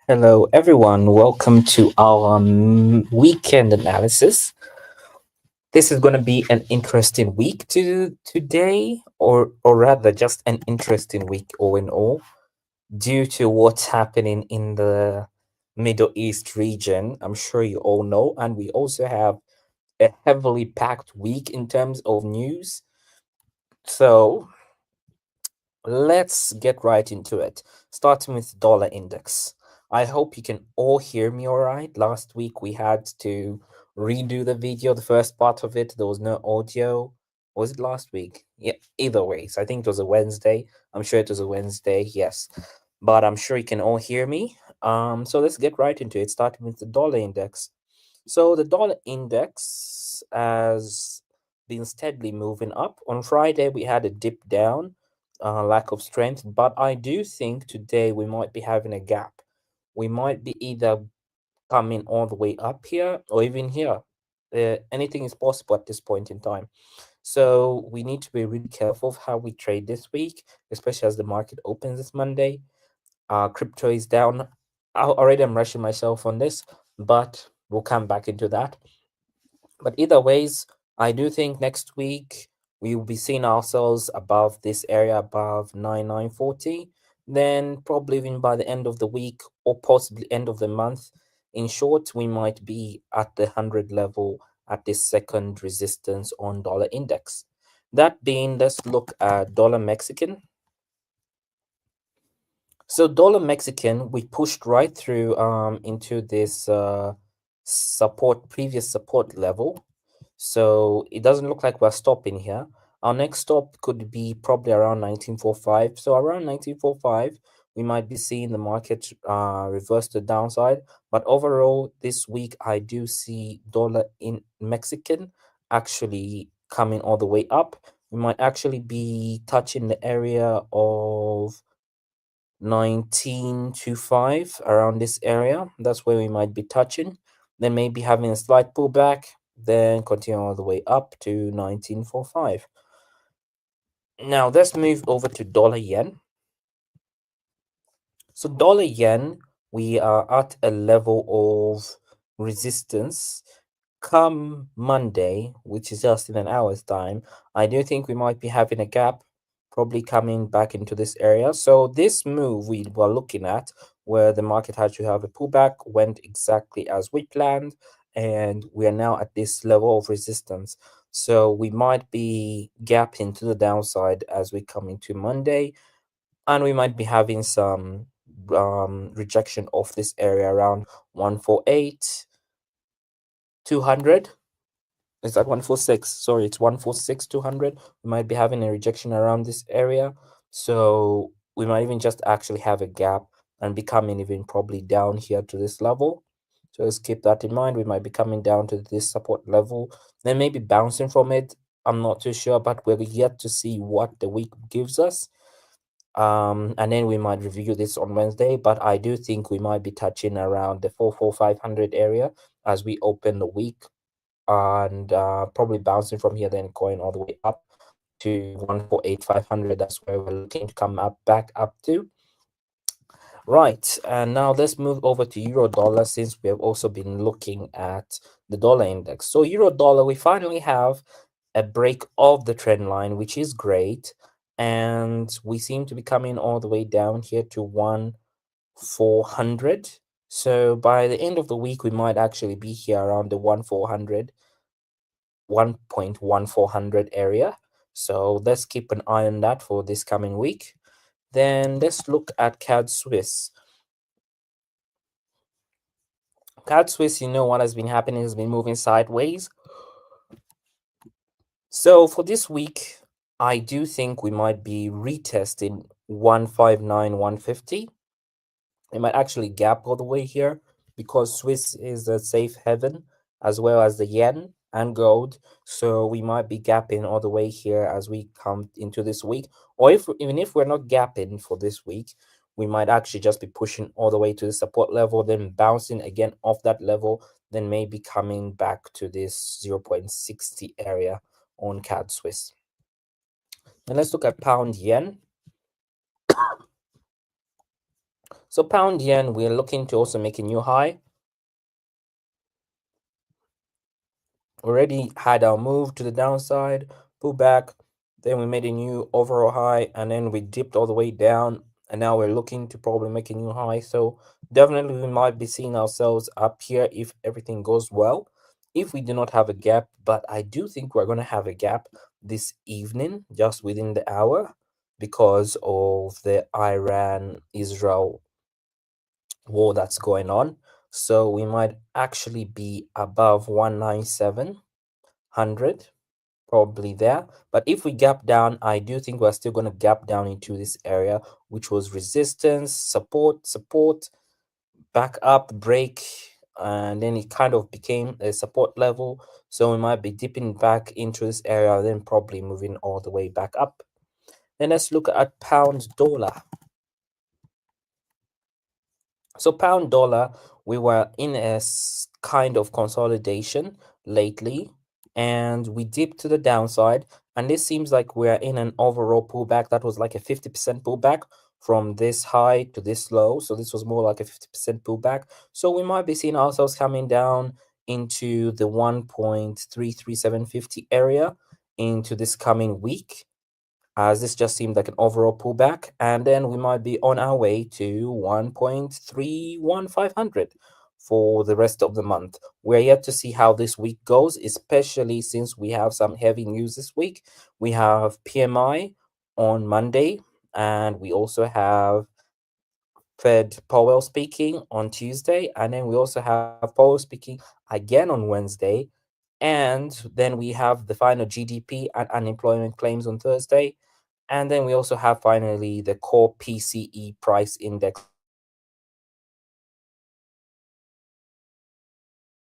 Hello, everyone. Welcome to our weekend analysis. This is going to be an interesting week today, or rather, just an interesting week all in all, due to what's happening in the Middle East region. I'm sure you all know, and we also have a heavily packed week in terms of news. So let's get right into it, starting with dollar index. I hope you can all hear me all right. Last week we had to redo the video, the first part of it. There was no audio. Was it last week? Yeah, either ways. I think it was a Wednesday. I'm sure it was a Wednesday, yes. But I'm sure you can all hear me. So let's get right into it, starting with the dollar index. So the dollar index has been steadily moving up. On Friday, we had a dip down, lack of strength, but I do think today we might be having a gap. We might be either coming all the way up here or even here. Anything is possible at this point in time. So we need to be really careful of how we trade this week, especially as the market opens this Monday. Crypto is down. Already I'm rushing myself on this, but we'll come back into that. But either ways, I do think next week we will be seeing ourselves above this area, above 9940. Then probably even by the end of the week or possibly end of the month. In short, we might be at the 100 level at this second resistance on dollar index. That being, let's look at dollar Mexican. So dollar Mexican, we pushed right through into this previous support level. So it doesn't look like we're stopping here. Our next stop could be probably around 1945. So around 1945, we might be seeing the market reverse to downside. But overall, this week I do see dollar in Mexican actually coming all the way up. We might actually be touching the area of 1925 around this area. That's where we might be touching. Then maybe having a slight pullback, then continue all the way up to 1945. Now let's move over to dollar yen. So dollar yen, we are at a level of resistance. Come Monday, which is just in an hour's time, I do think we might be having a gap, probably coming back into this area. So this move we were looking at, where the market had to have a pullback, went exactly as we planned, and we are now at this level of resistance. So we might be gapping to the downside as we come into Monday, and we might be having some rejection of this area around 148 200. Is that 146? Sorry, it's 146 200. We might be having a rejection around this area, so we might even just actually have a gap and be coming even probably down here to this level. So let's keep that in mind. We might be coming down to this support level, then maybe bouncing from it. I'm not too sure, but we're yet to see what the week gives us. And then we might review this on Wednesday, but I do think we might be touching around the 44500 area as we open the week, and probably bouncing from here, then going all the way up to 148,500. That's where we're looking to come up back up to. Right, and now let's move over to euro dollar, since we have also been looking at the dollar index. So euro dollar, we finally have a break of the trend line, which is great, and we seem to be coming all the way down here to 1,400. So by the end of the week, we might actually be here around the 1.1400 area. So let's keep an eye on that for this coming week. Then let's look at CAD Swiss. CAD Swiss, you know what has been happening, has been moving sideways. So for this week, I do think we might be retesting 159, 150. We might actually gap all the way here because Swiss is a safe haven, as well as the yen and gold. So we might be gapping all the way here as we come into this week. Or even if we're not gapping for this week, we might actually just be pushing all the way to the support level, then bouncing again off that level, then maybe coming back to this 0.60 area on CAD Swiss. And let's look at pound yen. So pound yen, we're looking to also make a new high. Already had our move to the downside, pull back, then we made a new overall high, and then we dipped all the way down, and now we're looking to probably make a new high. So definitely we might be seeing ourselves up here if everything goes well, if we do not have a gap. But I do think we're going to have a gap this evening, just within the hour, because of the Iran Israel war that's going on. So we might actually be above 19700, probably there. But if we gap down, I do think we're still going to gap down into this area, which was resistance, support, back up, break, and then it kind of became a support level. So we might be dipping back into this area, then probably moving all the way back up. Then let's look at pound dollar. So pound dollar, we were in a kind of consolidation lately, and we dipped to the downside. And this seems like we're in an overall pullback that was like a 50% pullback from this high to this low. So this was more like a 50% pullback. So we might be seeing ourselves coming down into the 1.33750 area into this coming week, as this just seemed like an overall pullback. And then we might be on our way to 1.31500 for the rest of the month. We're yet to see how this week goes, especially since we have some heavy news this week. We have PMI on Monday, and we also have Fed Powell speaking on Tuesday, and then we also have Powell speaking again on Wednesday. And then we have the final GDP and unemployment claims on Thursday. And then we also have finally the core PCE price index on Friday. So definitely we might be seeing ourselves in a kind of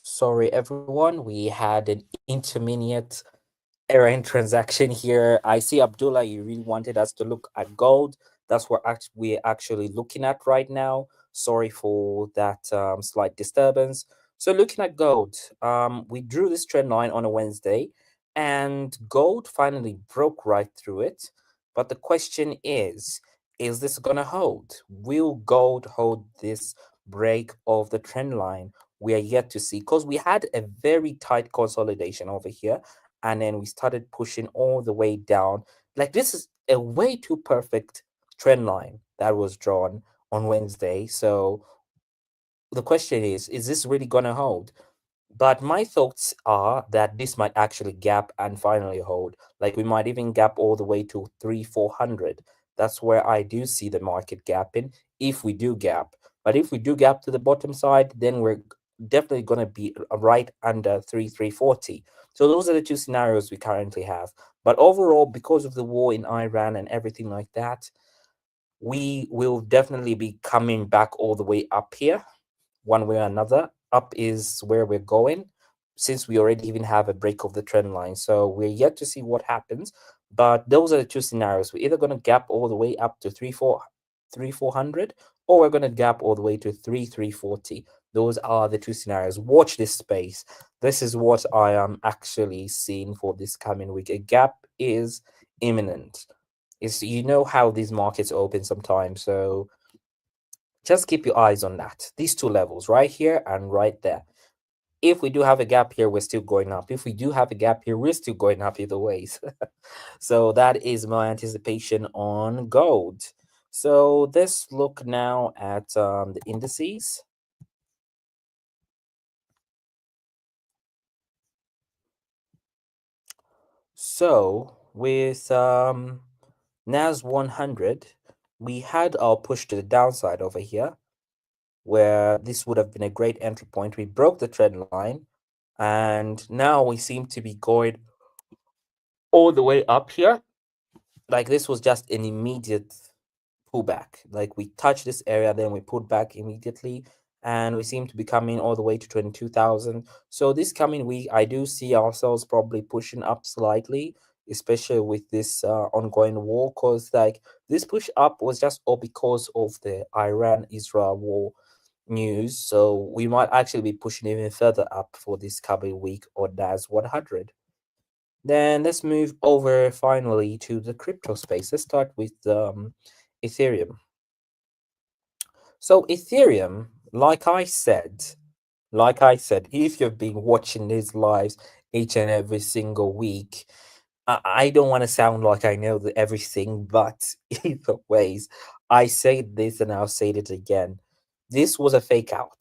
Sorry, everyone. We had an intermediate errand transaction here. I see, Abdullah, you really wanted us to look at gold. That's what we're actually looking at right now. Sorry for that slight disturbance. So looking at gold, we drew this trend line on a Wednesday, and gold finally broke right through it. But the question is this going to hold? Will gold hold this break of the trend line? we are yet to see, because we had a very tight consolidation over here, and then we started pushing all the way down. Like, this is a way too perfect trend line that was drawn on Wednesday. So the question is this really going to hold? But my thoughts are that this might actually gap and finally hold. Like, we might even gap all the way to 3,400. That's where I do see the market gapping if we do gap. But if we do gap to the bottom side, then we're definitely going to be right under 3,340. So those are the two scenarios we currently have. But overall, because of the war in Iran and everything like that, we will definitely be coming back all the way up here one way or another. Up is where we're going, since we already even have a break of the trend line. So we're yet to see what happens. But those are the two scenarios. We're either going to gap all the way up to 3,400, or we're going to gap all the way to 3,340. Those are the two scenarios. Watch this space. This is what I am actually seeing for this coming week. A gap is imminent. It's, you know how these markets open sometimes. So just keep your eyes on that. These two levels, right here and right there. If we do have a gap here, we're still going up. If we do have a gap here, we're still going up either ways. So that is my anticipation on gold. So let's look now at the indices. So with NAS 100, we had our push to the downside over here, where this would have been a great entry point. We broke the trend line, and now we seem to be going all the way up here. Like, this was just an immediate pullback. Like, we touched this area, then we pulled back immediately, and we seem to be coming all the way to 22,000. So this coming week, I do see ourselves probably pushing up slightly, especially with this ongoing war, because like this push up was just all because of the Iran-Israel war news. So we might actually be pushing even further up for this coming week on NAS 100. Then let's move over finally to the crypto space. Let's start with Ethereum. So Ethereum, like I said, if you've been watching these lives each and every single week, I don't want to sound like I know everything, but either ways, I said this and I'll say it again. This was a fake out.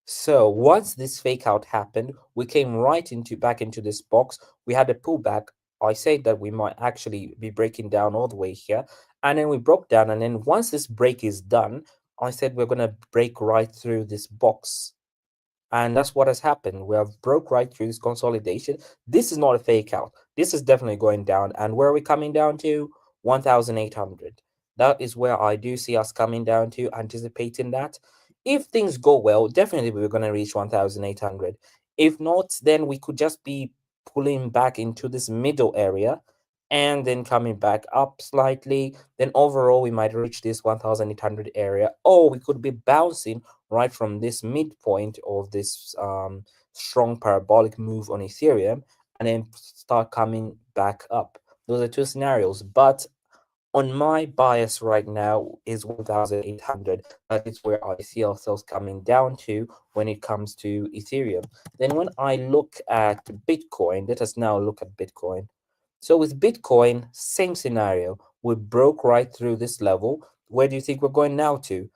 So once this fake out happened, we came right into back into this box. We had a pullback. I said that we might actually be breaking down all the way here. And then we broke down. And then once this break is done, I said we're gonna break right through this box. And that's what has happened. We have broke right through this consolidation. This is not a fake out. This is definitely going down. And where are we coming down to? 1,800. That is where I do see us coming down to, anticipating that. If things go well, definitely we're going to reach 1,800. If not, then we could just be pulling back into this middle area and then coming back up slightly. Then overall, we might reach this 1,800 area, or we could be bouncing right from this midpoint of this strong parabolic move on Ethereum and then start coming back up. Those are two scenarios. But on my bias right now is 1,800. That is where I see ourselves coming down to when it comes to Ethereum. Then when I look at Bitcoin, let us now look at Bitcoin. So with Bitcoin, same scenario. We broke right through this level. Where do you think we're going now to?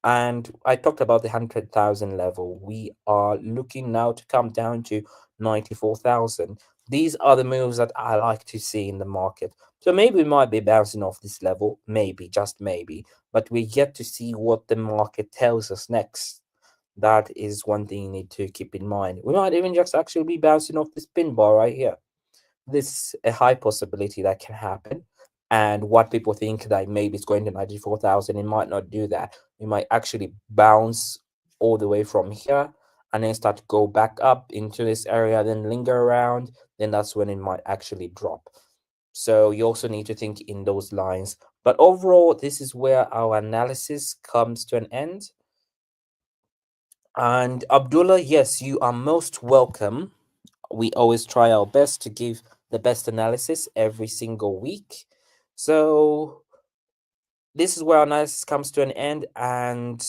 And I talked about the 100,000 level. We are looking now to come down to 94,000. These are the moves that I like to see in the market. So maybe we might be bouncing off this level, maybe, just maybe, but we get to see what the market tells us next. That is one thing you need to keep in mind. We might even just actually be bouncing off this pin bar right here. This a high possibility that can happen. And what people think that maybe it's going to 94,000, it might not do that. We might actually bounce all the way from here and then start to go back up into this area, then linger around. Then that's when it might actually drop. So you also need to think in those lines. But overall, this is where our analysis comes to an end. And Abdullah, yes, you are most welcome. We always try our best to give the best analysis every single week. So this is where our analysis comes to an end. And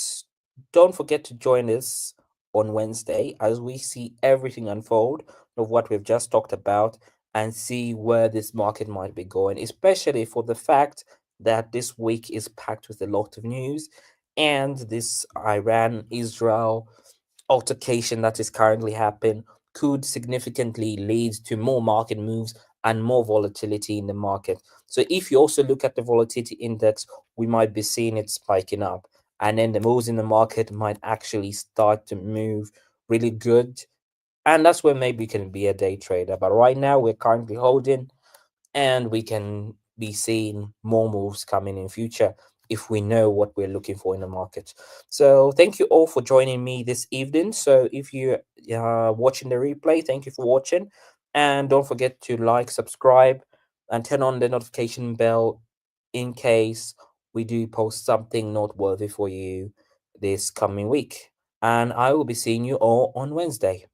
don't forget to join us on Wednesday as we see everything unfold of what we've just talked about and see where this market might be going, especially for the fact that this week is packed with a lot of news and this Iran Israel altercation that is currently happening could significantly lead to more market moves and more volatility in the market. So if you also look at the volatility index, we might be seeing it spiking up. And then the moves in the market might actually start to move really good. And that's where maybe you can be a day trader. But right now, we're currently holding and we can be seeing more moves coming in future if we know what we're looking for in the market. So thank you all for joining me this evening. So if you are watching the replay, thank you for watching, and don't forget to like, subscribe, and turn on the notification bell in case we do post something noteworthy for you this coming week. And I will be seeing you all on Wednesday.